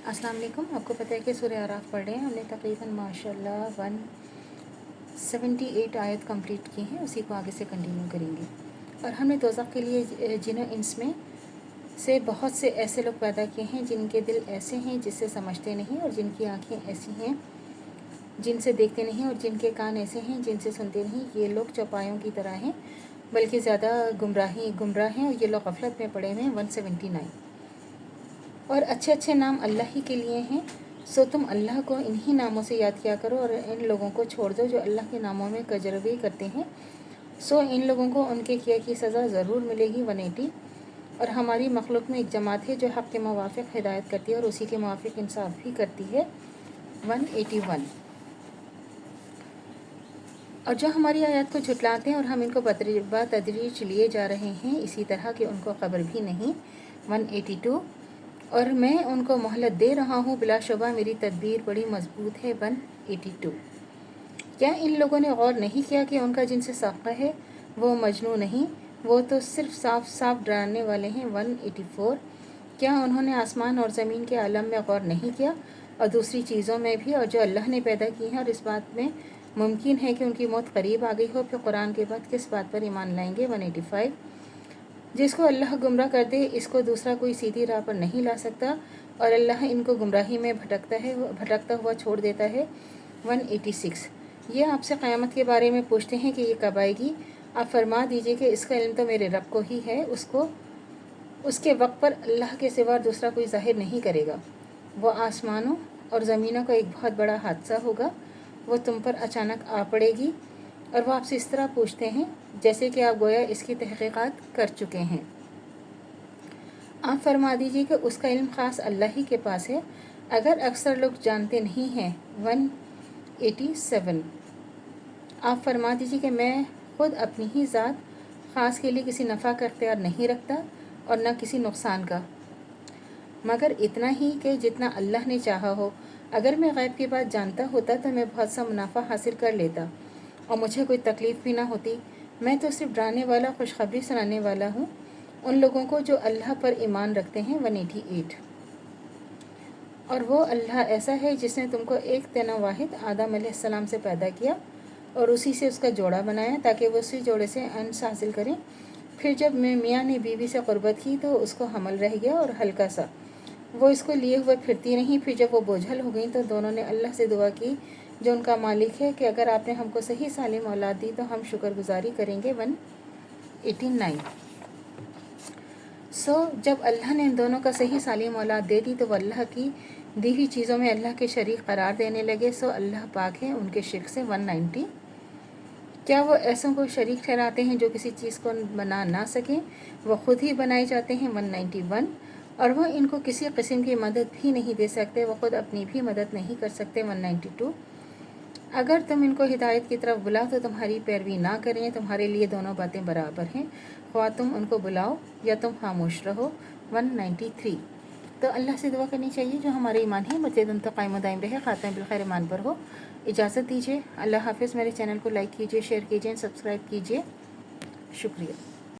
अस्सलाम वालेकुम। आपको पता है कि सूरह आराफ पढ़ रहे हैं हमने तकरीबन माशाल्लाह 178 आयत कंप्लीट की हैं। उसी को आगे से कंटिन्यू करेंगे। और हमने दोज़ख के लिए जिन इंस में से बहुत से ऐसे लोग पैदा किए हैं जिनके दिल ऐसे हैं जिससे समझते नहीं, और जिनकी आंखें ऐसी हैं जिनसे देखते नहीं, और जिनके कान ऐसे हैं जिनसे सुनते नहीं। ये लोग चौपायों की तरह हैं, बल्कि ज़्यादा गुमराह हैं, और ये लोग गफलत में पड़े हुए हैं। 179। और अच्छे अच्छे नाम अल्लाह ही के लिए हैं, सो तुम अल्लाह को इन्हीं नामों से याद किया करो, और इन लोगों को छोड़ दो जो अल्लाह के नामों में कजरवी करते हैं, सो इन लोगों को उनके किया की सज़ा ज़रूर मिलेगी। 180। और हमारी मखलूक में एक जमात है जो हक़ के मुवाफ़िक़ हिदायत करती है और उसी के मुवाफ़िक़ इंसाफ भी करती है। 181। और जो हमारी आयत को झुटलाते हैं और हम इनको बतदरीज लिए जा रहे हैं, इसी तरह कि उनको खबर भी नहीं। 182। और मैं उनको मोहलत दे रहा हूँ, बिलाशुबा मेरी तदबीर बड़ी मजबूत है। 182। क्या इन लोगों ने गौर नहीं किया कि उनका जिनसे साक़ा है वो मजनू नहीं, वो तो सिर्फ साफ साफ डराने वाले हैं। 184। क्या उन्होंने आसमान और ज़मीन के आलम में गौर नहीं किया, और दूसरी चीज़ों में भी, और जो अल्लाह ने पैदा की हैं, और इस बात में मुमकिन है कि उनकी मौत करीब आ गई हो, फिर कुरान के बाद किस बात पर ईमान लाएंगे। 185। जिसको अल्लाह गुमराह कर दे, इसको दूसरा कोई सीधी राह पर नहीं ला सकता, और अल्लाह इनको गुमराही में भटकता हुआ छोड़ देता है। 186। ये आपसे क़यामत के बारे में पूछते हैं कि ये कब आएगी। आप फरमा दीजिए कि इसका इल्म तो मेरे रब को ही है, उसके वक्त पर अल्लाह के सिवा दूसरा कोई ज़ाहिर नहीं करेगा। वो आसमानों और ज़मीनों का एक बहुत बड़ा हादसा होगा, वो तुम पर अचानक आ पड़ेगी, और वो आपसे इस तरह पूछते हैं जैसे कि आप गोया इसकी तहक़ीक़ात कर चुके हैं। आप फरमा दीजिए कि उसका इल्म ख़ास अल्लाह ही के पास है, अगर अक्सर लोग जानते नहीं हैं। 187। आप फरमा दीजिए कि मैं ख़ुद अपनी ही ज़ात ख़ास के लिए किसी नफ़ा का इख्तियार नहीं रखता और न किसी नुकसान का, मगर इतना ही कि जितना अल्लाह ने चाहा हो। अगर मैं ग़ैब की बात जानता होता तो मैं बहुत सा मुनाफा हासिल कर लेता और मुझे कोई तकलीफ़ भी ना होती। मैं तो सिर्फ डराने वाला, खुशखबरी सुनाने वाला हूँ उन लोगों को जो अल्लाह पर ईमान रखते हैं। 188। और वो अल्लाह ऐसा है जिसने तुमको एक तना वाहिद आदम अलैहिस्सलाम से पैदा किया और उसी से उसका जोड़ा बनाया ताकि वो उसी जोड़े से अंश हासिल करें। फिर जब मियाँ ने बीवी से क़ुरबत की तो उसको हमल रह गया और हल्का सा, वो इसको लिए हुए फिरती रहीं। फिर जब वो बोझल हो गई तो दोनों ने अल्लाह से दुआ की जो उनका मालिक है कि अगर आपने हमको सही सालिम औलाद दी तो हम शुक्रगुजारी करेंगे। 189। जब अल्लाह ने इन दोनों का सही सालिम औलाद दे दी तो वो अल्लाह की दी हुई चीज़ों में अल्लाह के शरीक करार देने लगे। अल्लाह पाक है उनके शिर्क से। 190। क्या वो ऐसों को शरीक ठहराते हैं जो किसी चीज़ को बना ना सकें, वो ख़ुद ही बनाए जाते हैं। 191। और वो इनको किसी किस्म की मदद भी नहीं दे सकते, वो ख़ुद अपनी भी मदद नहीं कर सकते। 192। अगर तुम इनको हिदायत की तरफ बुलाओ तो तुम्हारी पैरवी ना करें, तुम्हारे लिए दोनों बातें बराबर हैं, ख्वाह तुम उनको बुलाओ या तुम खामोश रहो। 193। तो अल्लाह से दुआ करनी चाहिए जो हमारे ईमान है मज़ीद तो कायम दायम रहे, ख़ात्मा बिलखैर ईमान पर हो। इजाज़त दीजिए। अल्लाह हाफ़िज़। मेरे चैनल को लाइक कीजिए, शेयर कीजिए, सब्सक्राइब कीजिए। शुक्रिया।